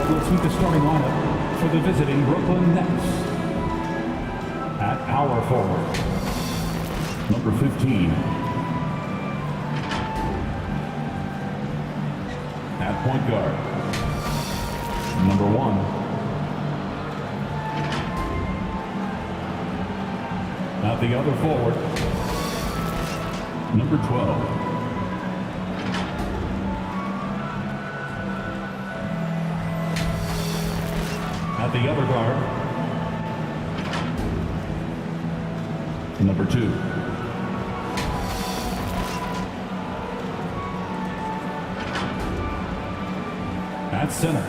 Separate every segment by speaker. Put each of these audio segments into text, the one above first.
Speaker 1: let's meet the starting lineup for the visiting Brooklyn Nets. At power forward, number 15. At point guard, number 1. At the other forward, number 12. At the other guard, number 2. At center,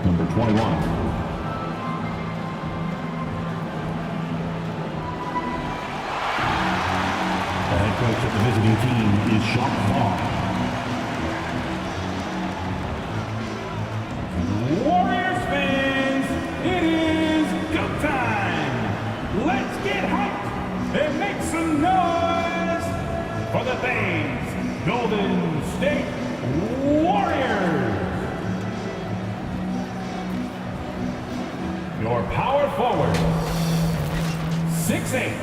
Speaker 1: number 21. The head coach of the visiting team is Sean Vaughn. Warriors fans, it is go time. Let's get hyped and make some noise for the Bay's Golden State Warriors. Your power forward, 6'8",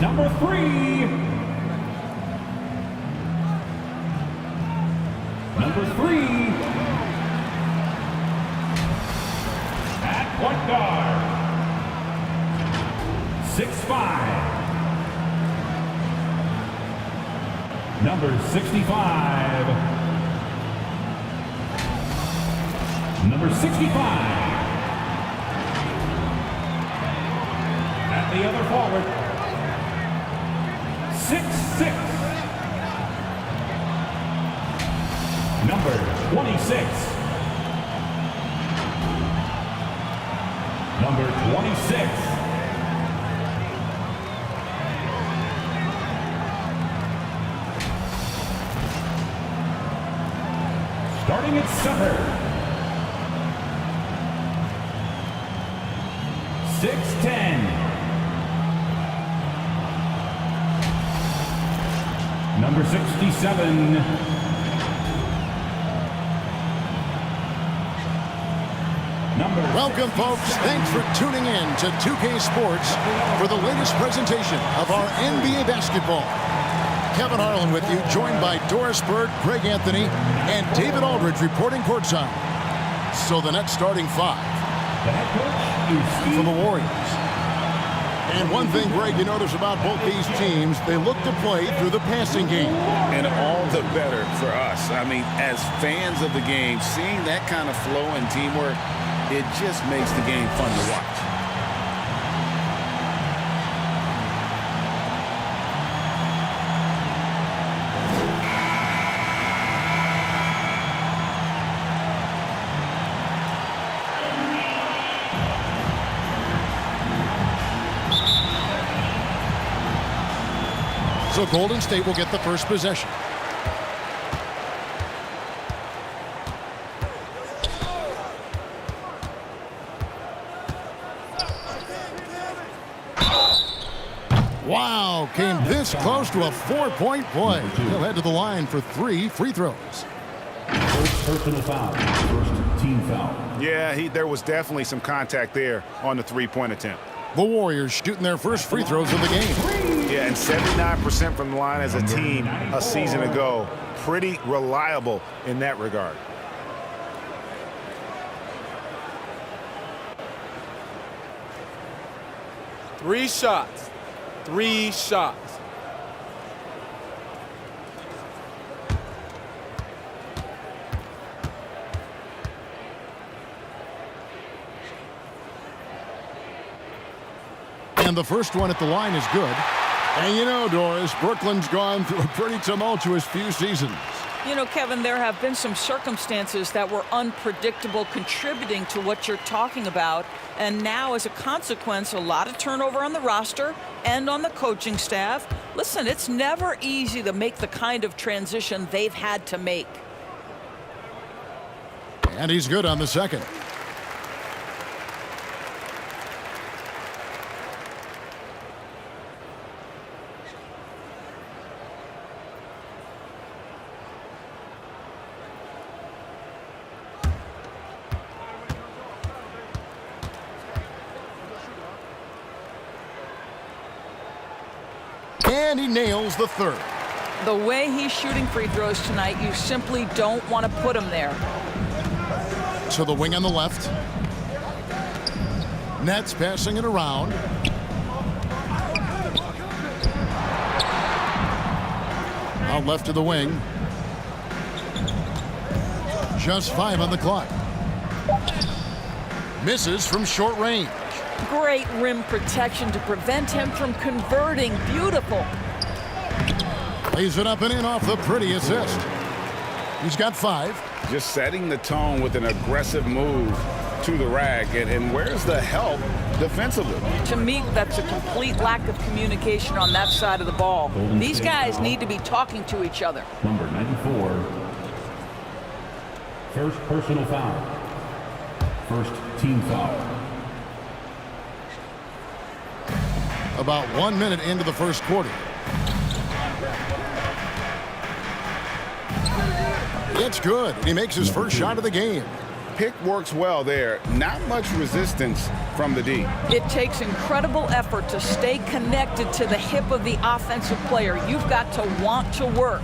Speaker 1: number 3. Number 3. At point guard, 6'5". Number 65. Number 65. At the other forward, 6'6". Number 26. Number 26. Starting at center, 6'10". Number 67.
Speaker 2: Welcome, folks. Thanks for tuning in to 2K Sports for the latest presentation of our NBA basketball. Kevin Harlan with you, joined by Doris Bird, Greg Anthony, and David Aldridge reporting courtside. So the Nets starting 5 for the Warriors. And one thing, Greg, you notice about both these teams, they look to play through the passing game.
Speaker 3: And all the better for us. I mean, as fans of the game, seeing that kind of flow and teamwork, it just makes the game fun to watch.
Speaker 2: So Golden State will get the first possession. Wow, came this close to a 4-point play. He'll head to the line for 3 free throws.
Speaker 1: First personal foul, first team foul.
Speaker 3: Yeah, there was definitely some contact there on the three-point attempt.
Speaker 2: The Warriors shooting their first free throws of the game.
Speaker 3: Yeah, and 79% from the line as a team a season ago. Pretty reliable in that regard.
Speaker 4: Three shots. 3 shots.
Speaker 2: And the first one at the line is good. And you know, Doris, Brooklyn's gone through a pretty tumultuous few seasons.
Speaker 5: You know, Kevin, there have been some circumstances that were unpredictable contributing to what you're talking about. And now, as a consequence, a lot of turnover on the roster and on the coaching staff. Listen, it's never easy to make the kind of transition they've had to make.
Speaker 2: And he's good on the second. And he nails the third.
Speaker 5: The way he's shooting free throws tonight, you simply don't want to put him there.
Speaker 2: To the wing on the left. Nets passing it around. Out left to the wing. Just 5 on the clock. Misses from short range.
Speaker 5: Great rim protection to prevent him from converting. Beautiful.
Speaker 2: Lays it up and in off the pretty assist. He's got 5.
Speaker 3: Just setting the tone with an aggressive move to the rack. And where's the help defensively?
Speaker 5: To me, that's a complete lack of communication on that side of the ball. These guys need to be talking to each other.
Speaker 1: Number 94. First personal foul. First team foul.
Speaker 2: About 1 minute into the first quarter. It's good. He makes his first shot of the game.
Speaker 3: Pick works well there. Not much resistance from the D.
Speaker 5: It takes incredible effort to stay connected to the hip of the offensive player. You've got to want to work.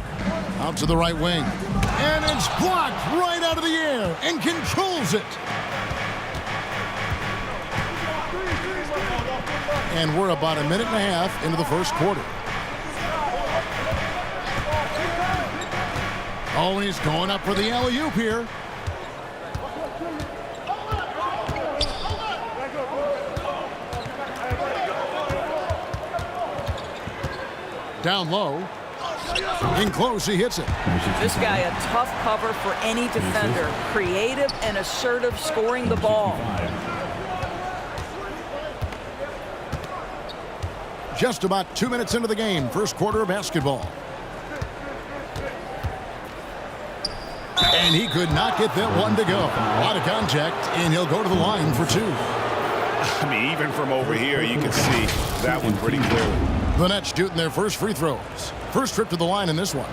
Speaker 2: Out to the right wing. And it's blocked right out of the air and controls it. And we're about a minute and a half into the first quarter. Oh, he's going up for the alley-oop here. Down low. In close, he hits it.
Speaker 5: This guy a tough cover for any defender. Creative and assertive scoring the ball.
Speaker 2: Just about 2 minutes into the game, first quarter of basketball. And he could not get that one to go. A lot of contact, and he'll go to the line for 2.
Speaker 3: I mean, even from over here, you can see that one pretty clear.
Speaker 2: The Nets shooting their first free throws. First trip to the line in this one.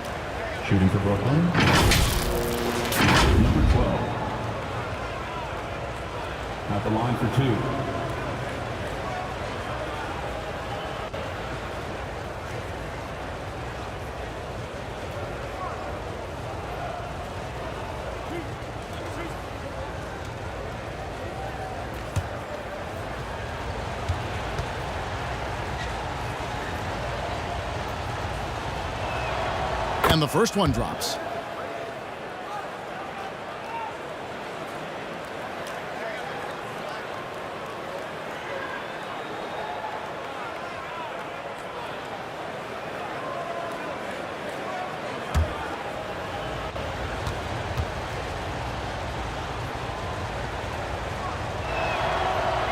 Speaker 1: Shooting for Brooklyn. Number 12. At the line for 2.
Speaker 2: And the first one drops.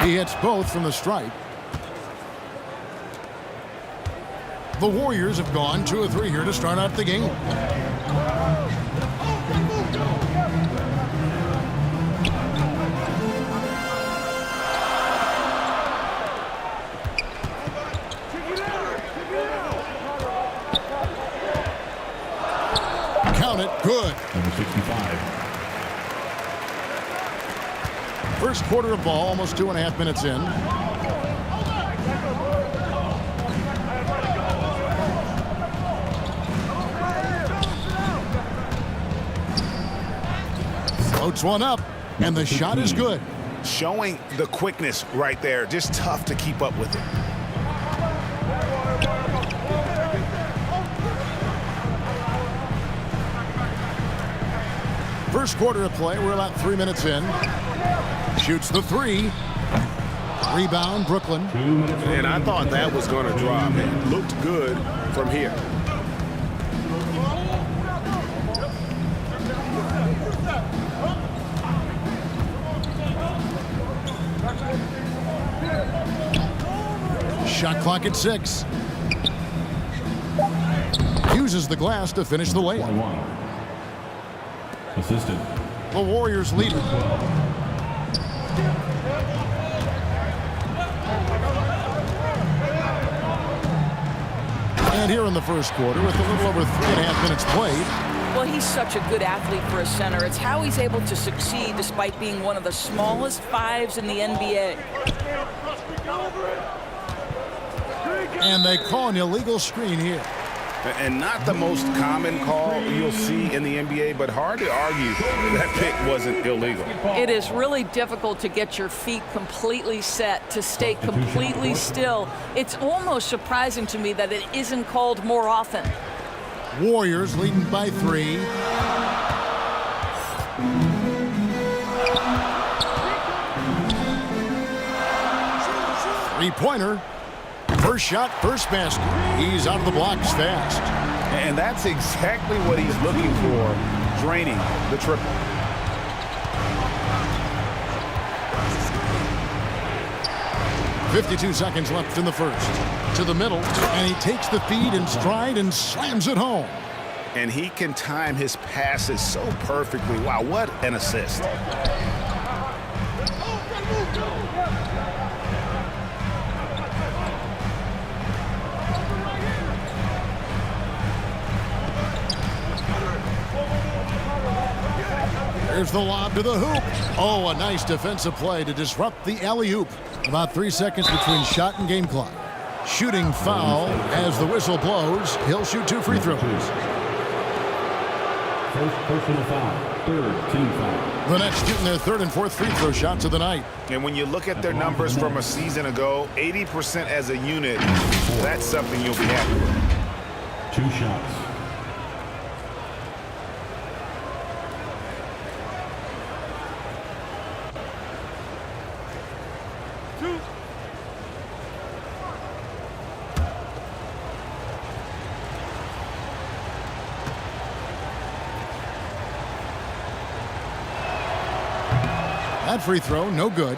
Speaker 2: He hits both from the stripe. The Warriors have gone 2 of 3 here to start out the game. Count it, good.
Speaker 1: Number 65.
Speaker 2: First quarter of ball, almost 2.5 minutes in. Floats one up, and the shot is good.
Speaker 3: Showing the quickness right there. Just tough to keep up with it.
Speaker 2: First quarter of play, we're about 3 minutes in. Shoots the 3. Rebound, Brooklyn.
Speaker 3: And I thought that was going to drop. It looked good from here.
Speaker 2: Shot clock at 6. Uses the glass to finish the layup.
Speaker 1: Assisted.
Speaker 2: The Warriors lead it. And here in the first quarter, with a little over 3.5 minutes played.
Speaker 5: Well, he's such a good athlete for a center. It's how he's able to succeed despite being one of the smallest 5s in the NBA.
Speaker 2: And they call an illegal screen here.
Speaker 3: And not the most common call you'll see in the NBA, but hard to argue that pick wasn't illegal.
Speaker 5: It is really difficult to get your feet completely set, to stay completely still. It's almost surprising to me that it isn't called more often.
Speaker 2: Warriors leading by 3. Three-pointer. First shot, first basket. He's out of the blocks fast.
Speaker 3: And that's exactly what he's looking for, draining the triple.
Speaker 2: .52 seconds left in the first. To the middle, and he takes the feed in stride and slams it home.
Speaker 3: And he can time his passes so perfectly. Wow, what an assist.
Speaker 2: There's the lob to the hoop. Oh, a nice defensive play to disrupt the alley-oop. About 3 seconds between shot and game clock. Shooting foul as the whistle blows. He'll shoot 2 free throws.
Speaker 1: First personal foul, third team foul.
Speaker 2: The Nets shooting their third and fourth free throw shots of the night.
Speaker 3: And when you look at their numbers from a season ago, 80% as a unit, that's something you'll be happy with.
Speaker 1: 2 shots.
Speaker 2: That free throw, no good.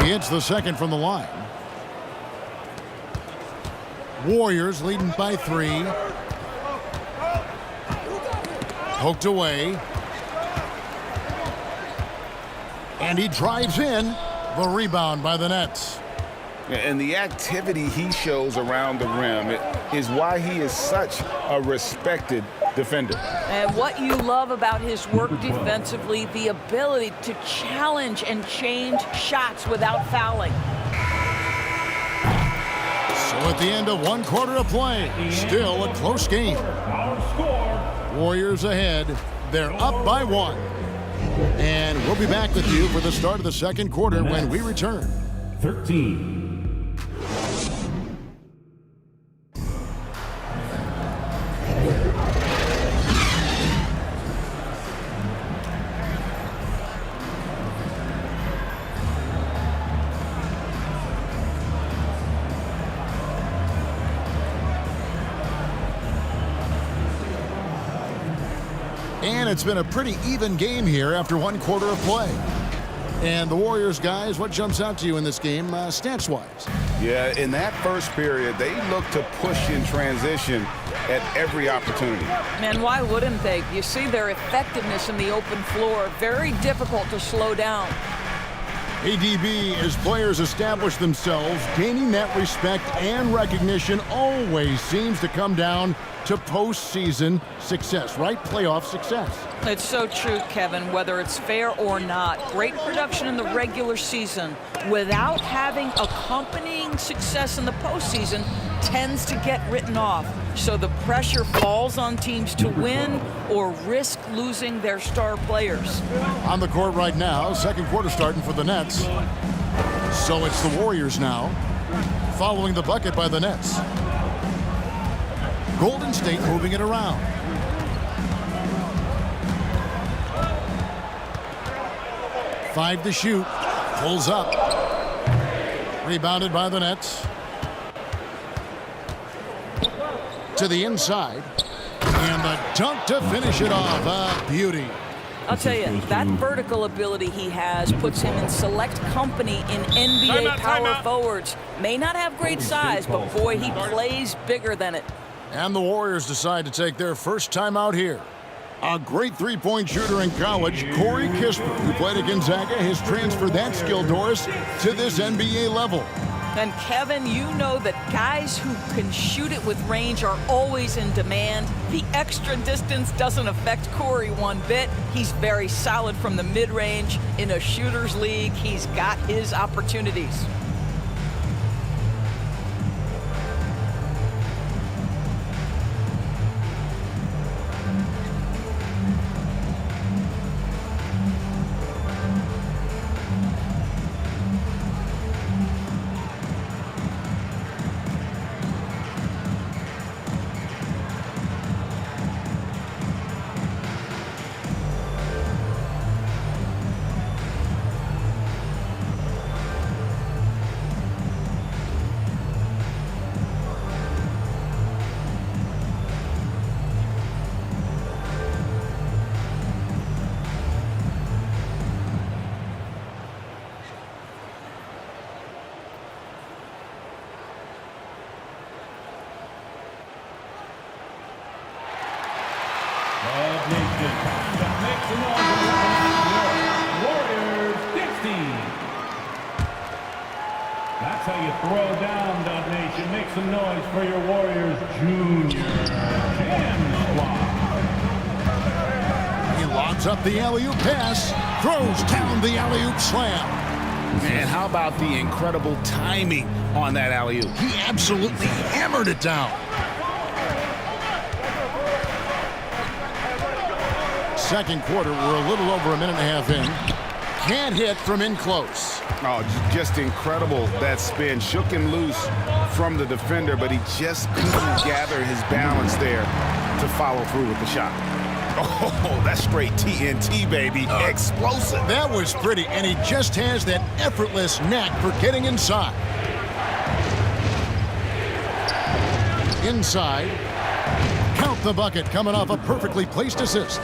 Speaker 2: He hits the second from the line. Warriors leading by 3. Poked away. And he drives in. The rebound by the Nets.
Speaker 3: And the activity he shows around the rim is why he is such a respected defender.
Speaker 5: And what you love about his work defensively, the ability to challenge and change shots without fouling.
Speaker 2: So at the end of 1 quarter of play, still a close game. Warriors ahead. They're up by 1. And we'll be back with you for the start of the second quarter when we return.
Speaker 1: 13.
Speaker 2: And it's been a pretty even game here after 1 quarter of play. And the Warriors, guys, what jumps out to you in this game stats-wise?
Speaker 3: Yeah, in that first period, they looked to push in transition at every opportunity.
Speaker 5: Man, why wouldn't they? You see their effectiveness in the open floor. Very difficult to slow down.
Speaker 2: ADB, as players establish themselves, gaining that respect and recognition always seems to come down to postseason success, right? Playoff success.
Speaker 5: It's so true, Kevin, whether it's fair or not. Great production in the regular season without having accompanying success in the postseason tends to get written off. So the pressure falls on teams to win or risk losing their star players.
Speaker 2: On the court right now, second quarter starting for the Nets. So it's the Warriors now, following the bucket by the Nets. Golden State moving it around. Five to shoot. Pulls up. Rebounded by the Nets. To the inside. And the dunk to finish it off. A beauty.
Speaker 5: I'll tell you, that vertical ability he has puts him in select company in NBA power forwards. May not have great size, but boy, he plays bigger than it.
Speaker 2: And the Warriors decide to take their first time out here. A great three-point shooter in college, Corey Kispert, who played at Gonzaga, has transferred that skill, Doris, to this NBA level.
Speaker 5: And Kevin, you know that guys who can shoot it with range are always in demand. The extra distance doesn't affect Corey one bit. He's very solid from the mid-range. In a shooter's league, he's got his opportunities.
Speaker 1: That's how you throw down, Dub Nation. Make some noise for your Warriors Junior Jam Squad.
Speaker 2: He lobs up the alley-oop pass, throws down the alley-oop slam.
Speaker 3: Man, how about the incredible timing on that alley-oop?
Speaker 2: He absolutely hammered it down. Second quarter, we're a little over a minute and a half in. Can't hit from in close.
Speaker 3: Oh, just incredible. That spin shook him loose from the defender, but he just couldn't gather his balance there to follow through with the shot. Oh, that's straight TNT, baby. Explosive.
Speaker 2: That was pretty, and he just has that effortless knack for getting inside. Inside. Count the bucket, coming off a perfectly placed assist.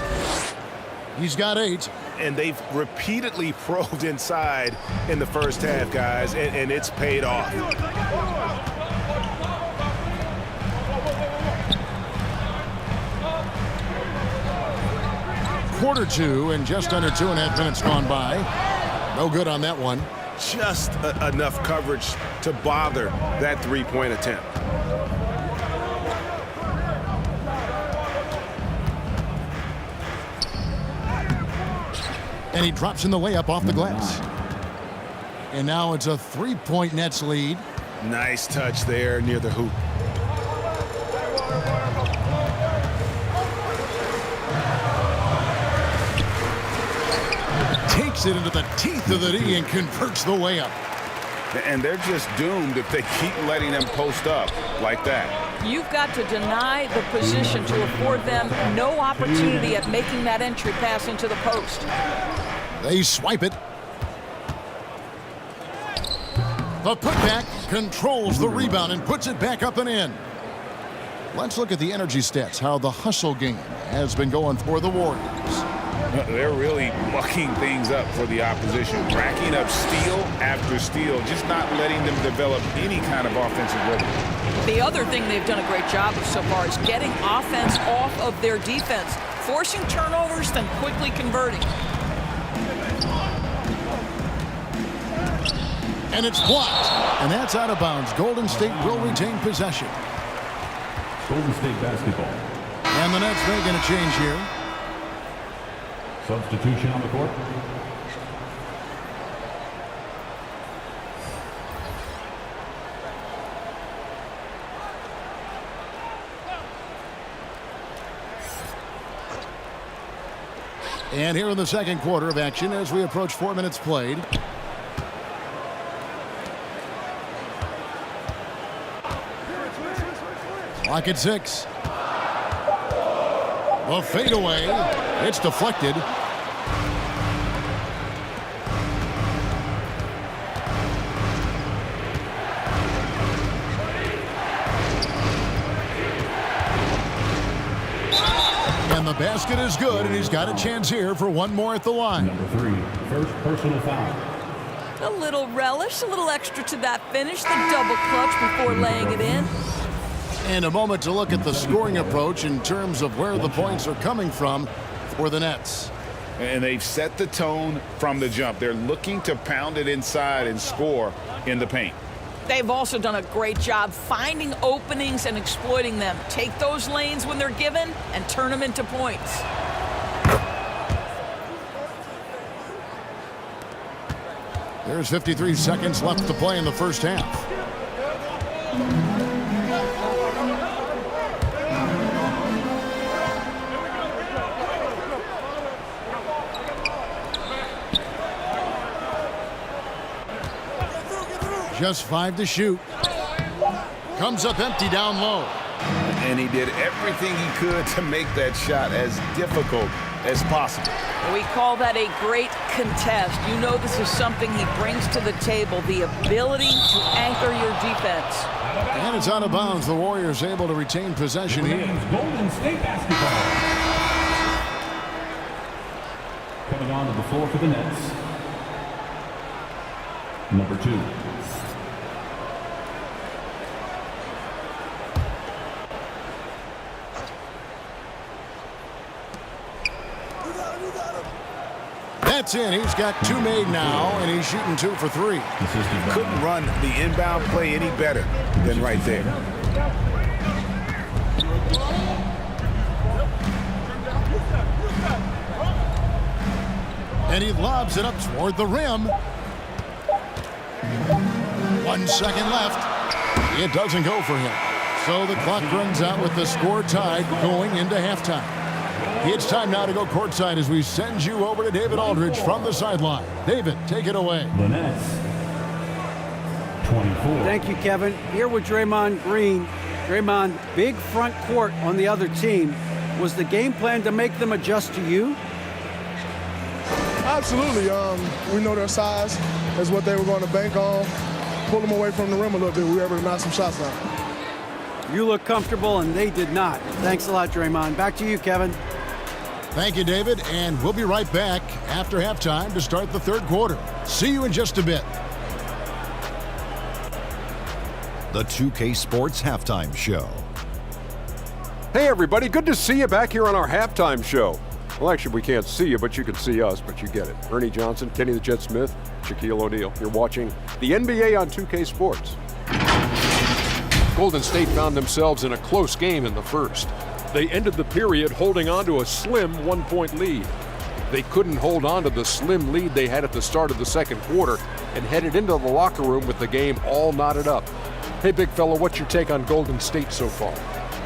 Speaker 2: He's got 8.
Speaker 3: And they've repeatedly probed inside in the first half, guys, and it's paid off.
Speaker 2: Quarter 2 and just under 2.5 minutes gone by. No good on that one.
Speaker 3: Just enough coverage to bother that three-point attempt.
Speaker 2: And he drops in the layup off the glass. And now it's a 3-point Nets lead.
Speaker 3: Nice touch there near the hoop.
Speaker 2: Takes it into the teeth of the D and converts the layup.
Speaker 3: And they're just doomed if they keep letting them post up like that.
Speaker 5: You've got to deny the position to afford them no opportunity at making that entry pass into the post.
Speaker 2: They swipe it. The putback controls the rebound and puts it back up and in. Let's look at the energy stats, how the hustle game has been going for the Warriors.
Speaker 3: They're really mucking things up for the opposition, racking up steal after steal, just not letting them develop any kind of offensive rhythm.
Speaker 5: The other thing they've done a great job of so far is getting offense off of their defense, forcing turnovers, then quickly converting.
Speaker 2: And it's blocked. And that's out of bounds. Golden State will retain possession.
Speaker 1: Golden State basketball.
Speaker 2: And the Nets making a change here.
Speaker 1: Substitution on the court.
Speaker 2: And here in the second quarter of action as we approach 4 minutes played. Clock at 6. The fadeaway. It's deflected. And the basket is good, and he's got a chance here for one more at the line.
Speaker 1: Number 3, first personal foul.
Speaker 5: A little relish, a little extra to that finish, the double clutch before laying it in.
Speaker 2: And a moment to look at the scoring approach in terms of where the points are coming from. for the Nets.
Speaker 3: And they've set the tone from the jump. They're looking to pound it inside and score in the paint.
Speaker 5: They've also done a great job finding openings and exploiting them. Take those lanes when they're given and turn them into points.
Speaker 2: There's 53 seconds left to play in the first half. Just 5 to shoot. Comes up empty down low.
Speaker 3: And he did everything he could to make that shot as difficult as possible.
Speaker 5: We call that a great contest. You know this is something he brings to the table, the ability to anchor your defense.
Speaker 2: And it's out of bounds. The Warriors able to retain possession here.
Speaker 1: Golden State Basketball. Coming onto the floor for the Nets. Number 2.
Speaker 2: That's in. He's got 2 made now, and he's shooting 2 for 3.
Speaker 3: Couldn't run the inbound play any better than right there.
Speaker 2: And he lobs it up toward the rim. 1 second left. It doesn't go for him. So the clock runs out with the score tied going into halftime. It's time now to go courtside as we send you over to David Aldridge from the sideline. David, take it away.
Speaker 1: The Nets. 24.
Speaker 6: Thank you, Kevin. Here with Draymond Green. Draymond, big front court on the other team. Was the game plan to make them adjust to you?
Speaker 7: Absolutely. We know their size is what they were going to bank on. Pull them away from the rim a little bit. We were able to knock some shots down.
Speaker 6: You look comfortable, and they did not. Thanks a lot, Draymond. Back to you, Kevin.
Speaker 2: Thank you, David, and we'll be right back after halftime to start the third quarter. See you in just a bit.
Speaker 8: The 2K Sports Halftime Show.
Speaker 9: Hey, everybody. Good to see you back here on our halftime show. Well, actually, we can't see you, but you can see us, but you get it. Ernie Johnson, Kenny the Jet Smith, Shaquille O'Neal. You're watching the NBA on 2K Sports. Golden State found themselves in a close game in the first. They ended the period holding on to a slim 1-point lead. They couldn't hold on to the slim lead they had at the start of the second quarter and headed into the locker room with the game all knotted up. Hey, big fella, what's your take on Golden State so far?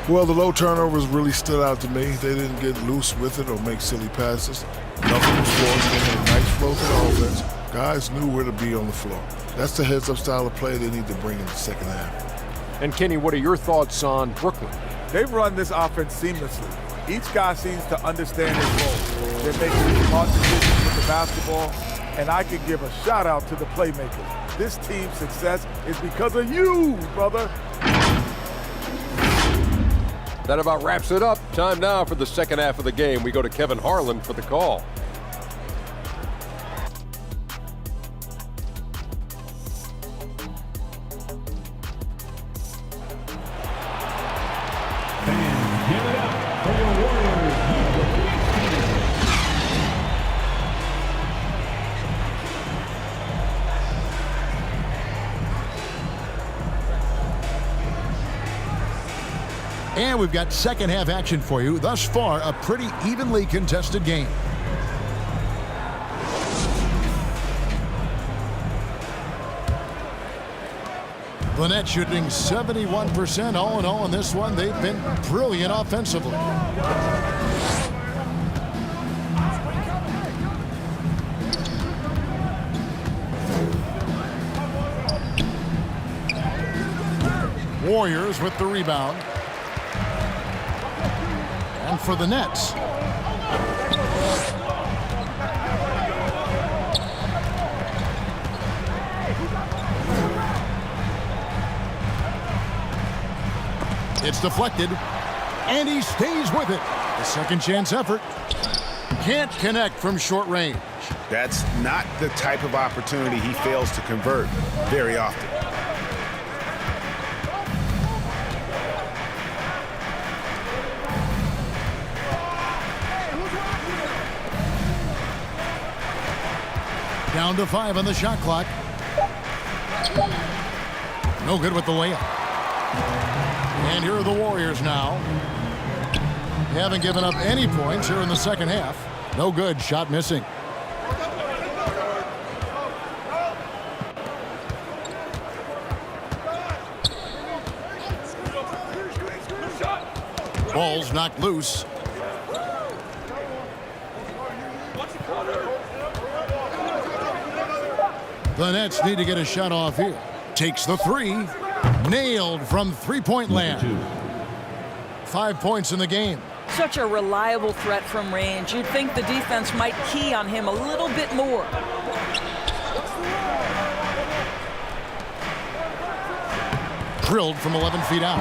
Speaker 10: Well, the low turnovers really stood out to me. They didn't get loose with it or make silly passes. Nothing was forced. They had a nice flow to the offense. Guys knew where to be on the floor. That's the heads-up style of play they need to bring in the second half.
Speaker 9: And Kenny, what are your thoughts on Brooklyn?
Speaker 11: They've run this offense seamlessly. Each guy seems to understand his role. They're making smart decisions with the basketball, and I can give a shout out to the playmakers. This team's success is because of you, brother.
Speaker 9: That about wraps it up. Time now for the second half of the game. We go to Kevin Harlan for the call.
Speaker 1: Give it up for your Warriors.
Speaker 2: And we've got second half action for you. Thus far, a pretty evenly contested game. The Nets shooting 71% all in all in this one. They've been brilliant offensively. Warriors with the rebound. And for the Nets. It's deflected, and he stays with it. A second chance effort. Can't connect from short range.
Speaker 3: That's not the type of opportunity he fails to convert very often.
Speaker 2: Down to 5 on the shot clock. No good with the layup. And here are the Warriors now. They haven't given up any points here in the second half. No good, shot missing. Ball's knocked loose. The Nets need to get a shot off here. Takes the three. Nailed from three-point land. 5 points in the game.
Speaker 5: Such a reliable threat from range. You'd think the defense might key on him a little bit more.
Speaker 2: Drilled from 11 feet out.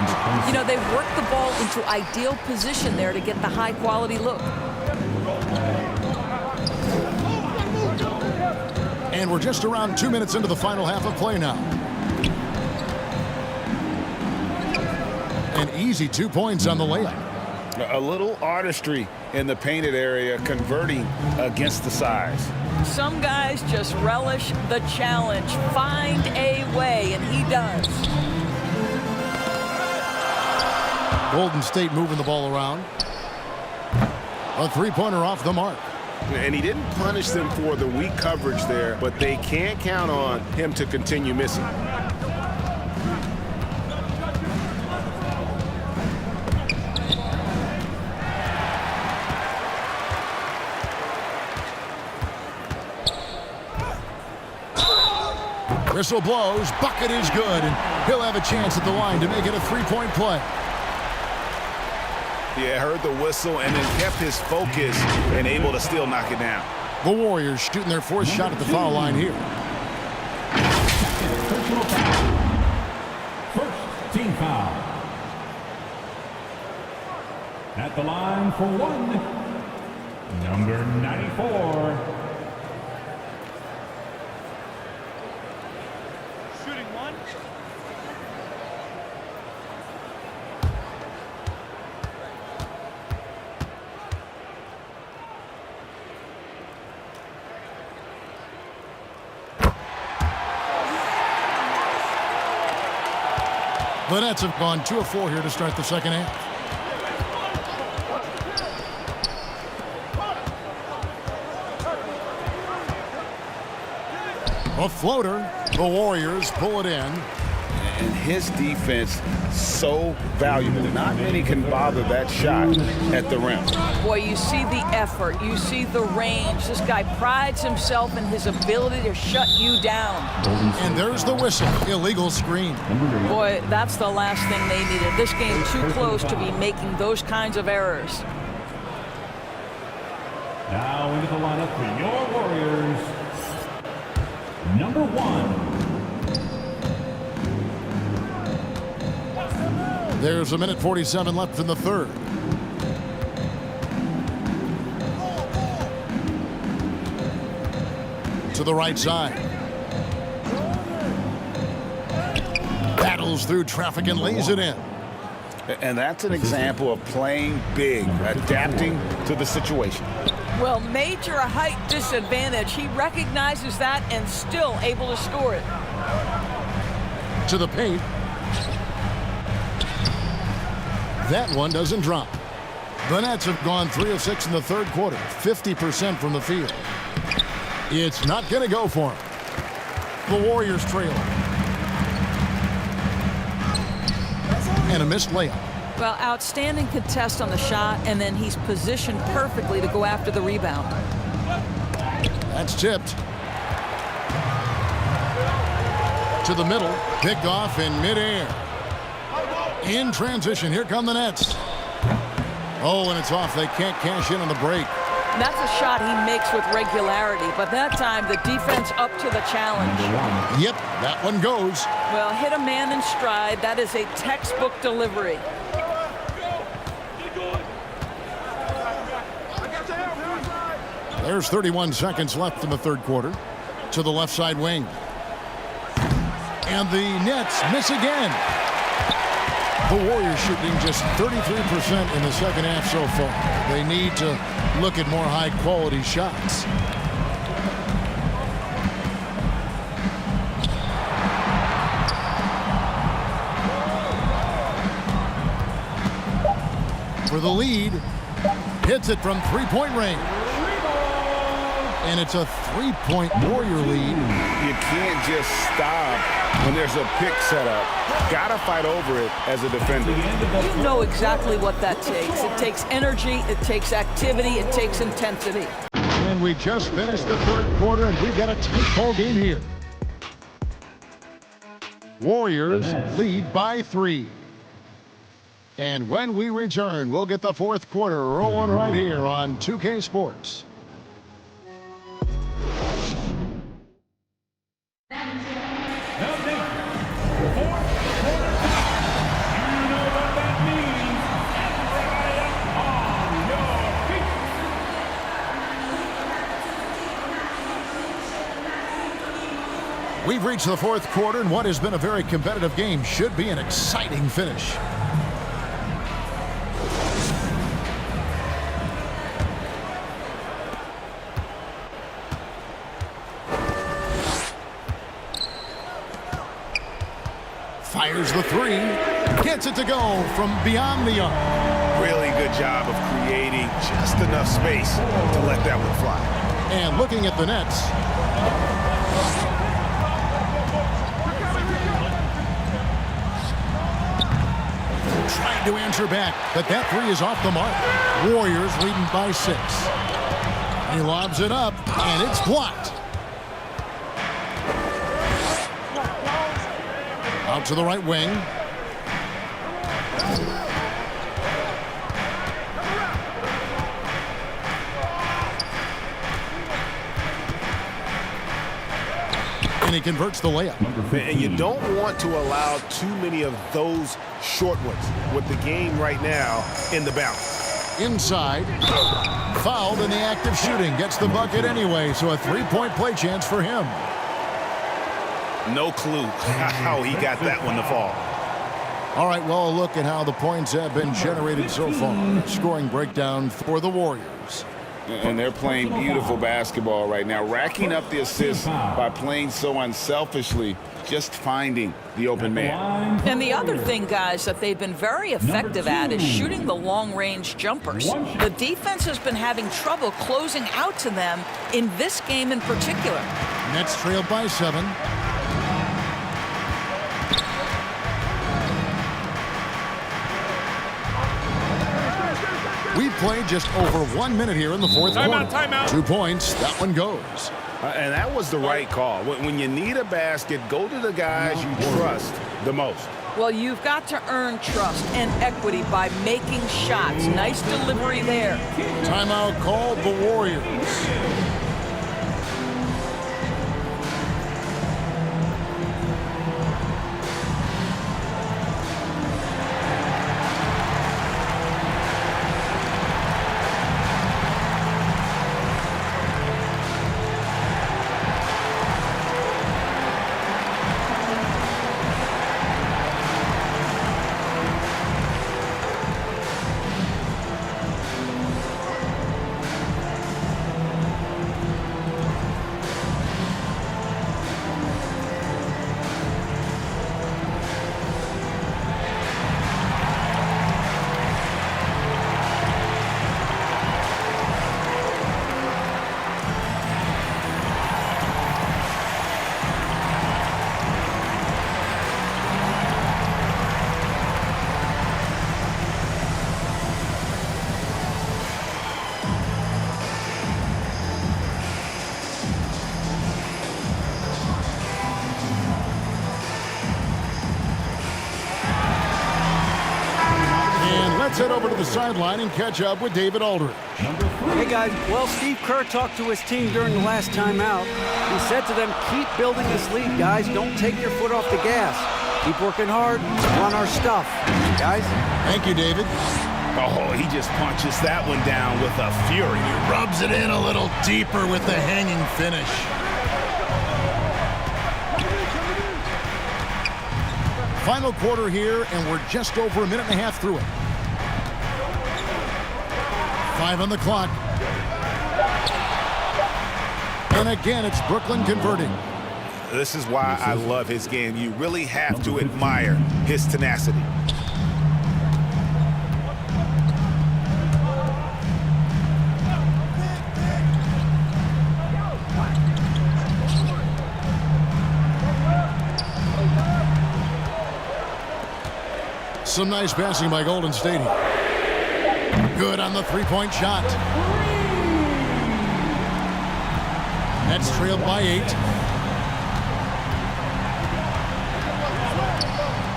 Speaker 5: You know, they've worked the ball into ideal position there to get the high-quality look.
Speaker 2: And we're just around 2 minutes into the final half of play now. An easy 2 points on the layup.
Speaker 3: A little artistry in the painted area, converting against the size.
Speaker 5: Some guys just relish the challenge. Find a way, and he does.
Speaker 2: Golden State moving the ball around. A three-pointer off the mark.
Speaker 3: And he didn't punish them for the weak coverage there, but they can't count on him to continue missing.
Speaker 2: Whistle blows, bucket is good, and he'll have a chance at the line to make it a three-point play.
Speaker 3: Yeah, heard the whistle and then kept his focus and able to still knock it down.
Speaker 2: The Warriors shooting their fourth shot at the foul line here.
Speaker 1: First team foul. At the line for one, number 94.
Speaker 12: Shooting one.
Speaker 2: The Nets have gone 2 of 4 here to start the second half. A floater. The Warriors pull it in.
Speaker 3: And his defense so valuable. Not many can bother that shot at the rim.
Speaker 5: Boy, you see the effort. You see the range. This guy prides himself in his ability to shut you down.
Speaker 2: And there's the whistle. Illegal screen.
Speaker 5: Boy, that's the last thing they needed. This game too close to be making those kinds of errors.
Speaker 1: Now into the lineup for your Warriors. Number 1.
Speaker 2: There's 1:47 left in the third. To the right side. Battles through traffic and lays it in.
Speaker 3: And that's an example of playing big, adapting to the situation.
Speaker 5: Well, major height disadvantage. He recognizes that and still able to score it.
Speaker 2: To the paint. That one doesn't drop. The Nets have gone 3 of 6 in the third quarter, 50% from the field. It's not going to go for him. The Warriors trail. And a missed layup.
Speaker 5: Well, outstanding contest on the shot, and then he's positioned perfectly to go after the rebound.
Speaker 2: That's tipped. To the middle, picked off in midair. In transition, here come the Nets. Oh, and it's off. They can't cash in on the break.
Speaker 5: That's a shot he makes with regularity, but that time the defense up to the challenge.
Speaker 2: Yep, that one goes.
Speaker 5: Well, hit a man in stride. That is a textbook delivery.
Speaker 2: There's 31 seconds left in the third quarter. To the left side wing. And the Nets miss again. The Warriors shooting just 33% in the second half so far. They need to look at more high-quality shots. for the lead. Hits it from three-point range. And it's a three-point Warrior lead.
Speaker 3: You can't just stop when there's a pick set up. Gotta fight over it as a defender.
Speaker 5: You know exactly what that takes. It takes energy, it takes activity, it takes intensity.
Speaker 2: And we just finished the third quarter, and we've got a tight ball game here. Warriors lead by 3. And when we return, we'll get the fourth quarter rolling right here on 2K Sports. We've reached the fourth quarter, and what has been a very competitive game should be an exciting finish. Fires the three, gets it to go from beyond the arc.
Speaker 3: Really good job of creating just enough space to let that one fly.
Speaker 2: And looking at the nets. Trying to answer back, but that three is off the mark. Warriors leading by 6. He lobs it up, and it's blocked. Out to the right wing. And he converts the layup.
Speaker 3: And you don't want to allow too many of those short ones with the game right now in the balance.
Speaker 2: Inside. Fouled in the act of shooting. Gets the bucket anyway, so a three-point play chance for him.
Speaker 3: No clue how he got that one to fall.
Speaker 2: All right, well, look at how the points have been generated so far. Scoring breakdown for the Warriors.
Speaker 3: And they're playing beautiful basketball right now, racking up the assists by playing so unselfishly, just finding the open man.
Speaker 5: And the other thing, guys, that they've been very effective at is shooting the long-range jumpers. The defense has been having trouble closing out to them in this game in particular.
Speaker 2: Nets trailed by 7. We've played just over 1 minute here in the fourth quarter.
Speaker 4: Timeout.
Speaker 2: 2 points. That one goes.
Speaker 3: And that was the right call. When you need a basket, go to the guys you trust the most.
Speaker 5: Well, you've got to earn trust and equity by making shots. Nice delivery there.
Speaker 2: Timeout called the Warriors. Let's head over to the sideline and catch up with David Aldridge.
Speaker 6: Hey, guys. Well, Steve Kerr talked to his team during the last timeout. He said to them, keep building this lead, guys. Don't take your foot off the gas. Keep working hard. Run our stuff, guys.
Speaker 2: Thank you, David.
Speaker 3: Oh, he just punches that one down with a fury.
Speaker 2: He rubs it in a little deeper with the hanging finish. Final quarter here, and we're just over 1.5 minutes through it. 5 on the clock. And again, it's Brooklyn converting.
Speaker 3: This is why I love his game. You really have to admire his tenacity.
Speaker 2: Some nice passing by Golden State here. Good on the three-point shot. Nets trailed by 8.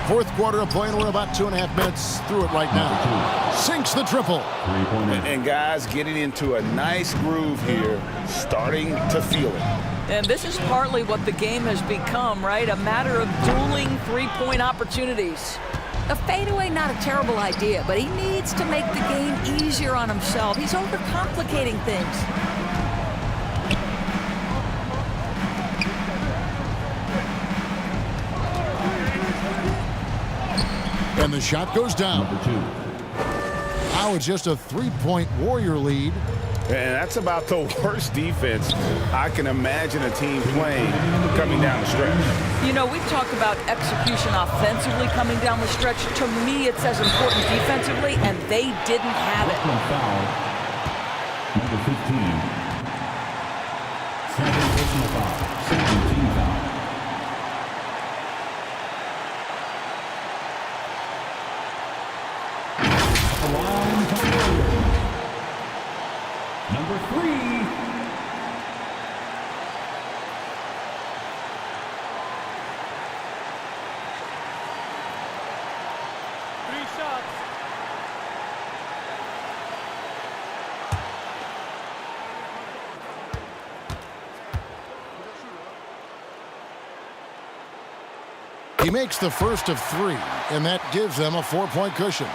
Speaker 2: Fourth quarter of play, and we're about 2.5 minutes through it right now. Sinks the triple.
Speaker 3: And guys getting into a nice groove here, starting to feel it.
Speaker 5: And this is partly what the game has become, right? A matter of dueling three-point opportunities.
Speaker 12: A fadeaway, not a terrible idea, but he needs to make the game easier on himself. He's overcomplicating things.
Speaker 2: And the shot goes down. Now it's just a three-point Warrior lead.
Speaker 3: And that's about the worst defense I can imagine a team playing coming down the stretch.
Speaker 5: You know, we talk about execution offensively coming down the stretch. To me, it's as important defensively, and they didn't have it.
Speaker 1: Foul. Number 15. Second personal foul. 17 foul. The line to Warriors. Number 3.
Speaker 2: He makes the first of 3, and that gives them a 4-point cushion.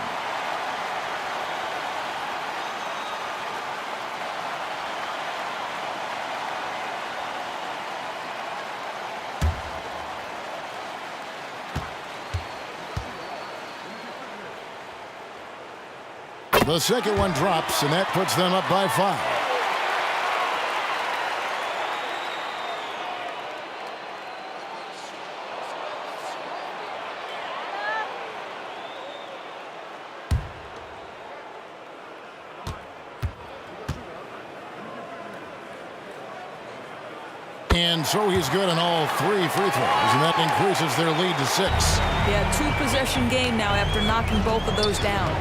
Speaker 2: The second one drops, and that puts them up by 5. And so he's good on all 3 free throws, and that increases their lead to 6.
Speaker 5: Yeah, 2-possession game now after knocking both of those down.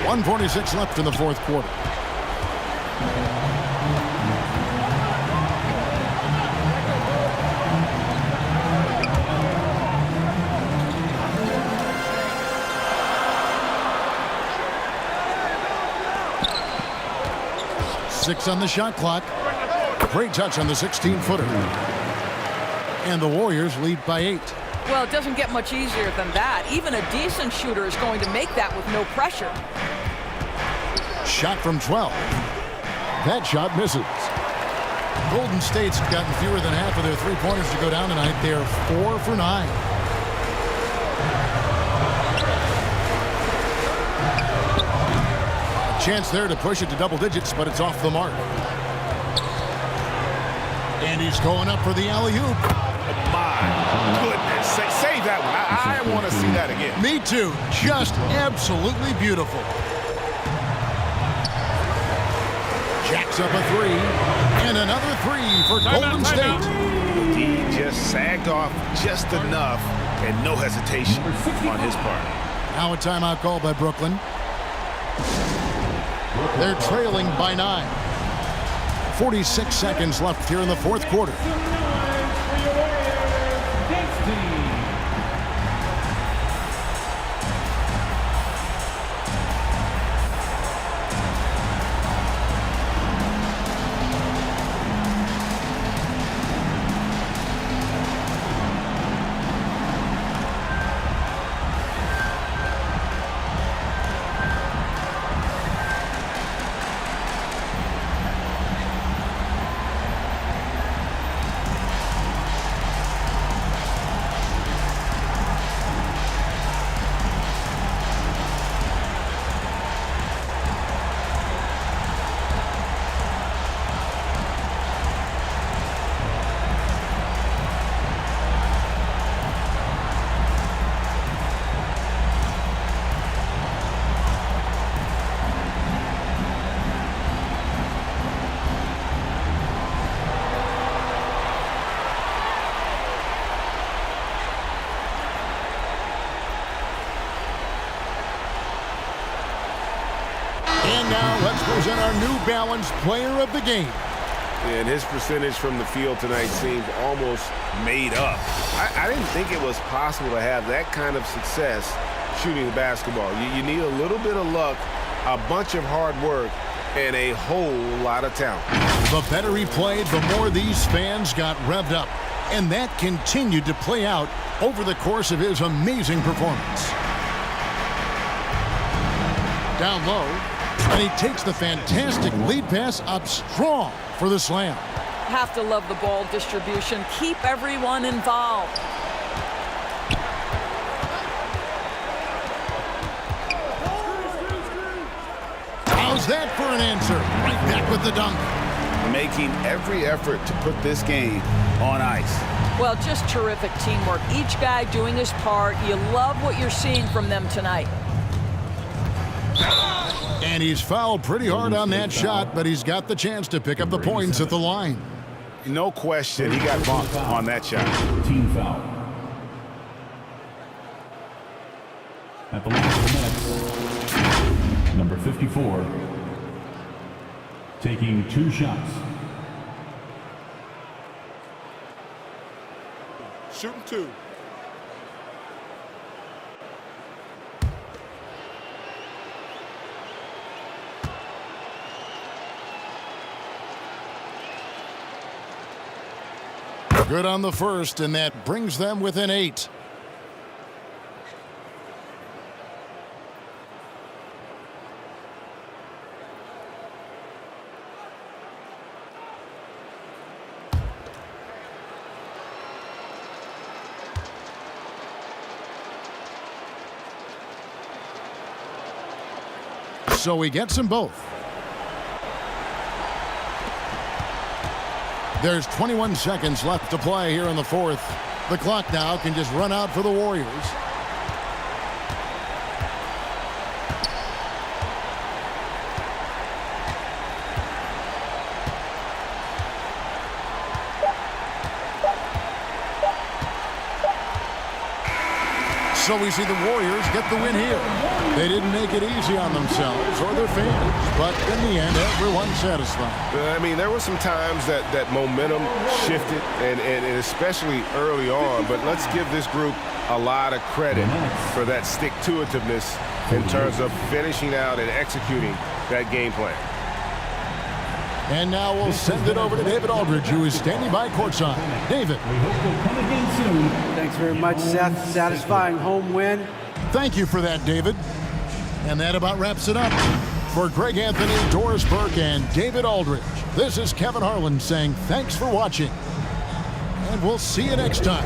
Speaker 2: .146 left in the fourth quarter. Six on the shot clock. Great touch on the 16-footer. And the Warriors lead by 8.
Speaker 5: Well, it doesn't get much easier than that. Even a decent shooter is going to make that with no pressure.
Speaker 2: Shot from 12. That shot misses. Golden State's gotten fewer than half of their three-pointers to go down tonight. They are 4 for 9. Chance there to push it to double digits, but it's off the mark. And he's going up for the alley-oop.
Speaker 3: My goodness. Save that one. I want to see that again.
Speaker 2: Me too. Just absolutely beautiful. Jacks up a 3. And another 3 for Golden State.
Speaker 3: He just sagged off just enough and no hesitation on his part.
Speaker 2: Now a timeout call by Brooklyn. They're trailing by 9. 46 seconds left here in the fourth quarter. now, let's present our new balanced player of the game.
Speaker 3: And his percentage from the field tonight seems almost made up. I didn't think it was possible to have that kind of success shooting the basketball. You need a little bit of luck, a bunch of hard work, and a whole lot of talent.
Speaker 2: The better he played, the more these fans got revved up. And that continued to play out over the course of his amazing performance. Down low, and he takes the fantastic lead pass up strong for the slam.
Speaker 5: Have to love the ball distribution. Keep everyone involved.
Speaker 2: How's that for an answer? Right back with the dunk.
Speaker 3: Making every effort to put this game on ice.
Speaker 5: Well, just terrific teamwork. Each guy doing his part. You love what you're seeing from them tonight.
Speaker 2: And he's fouled pretty hard on that shot, but he's got the chance to pick up the points at the line.
Speaker 3: No question, he got bumped on that shot.
Speaker 1: Team foul. At the line of the Nets, number 54, taking 2 shots.
Speaker 11: Shooting 2.
Speaker 2: Good on the first, and that brings them within 8. So he gets them both. There's 21 seconds left to play here in the fourth. The clock now can just run out for the Warriors. So we see the Warriors get the win here. They didn't make it easy on themselves or their fans, but in the end, everyone's satisfied.
Speaker 3: I mean, there were some times that momentum shifted, and especially early on, but let's give this group a lot of credit for that stick-to-itiveness in terms of finishing out and executing that game plan.
Speaker 2: And now we'll send it over to David Aldridge, who is standing by courtside. David.
Speaker 6: Thanks very much, Seth. Satisfying home win.
Speaker 2: Thank you for that, David. And that about wraps it up. For Greg Anthony, Doris Burke, and David Aldridge, this is Kevin Harlan saying thanks for watching. And we'll see you next time.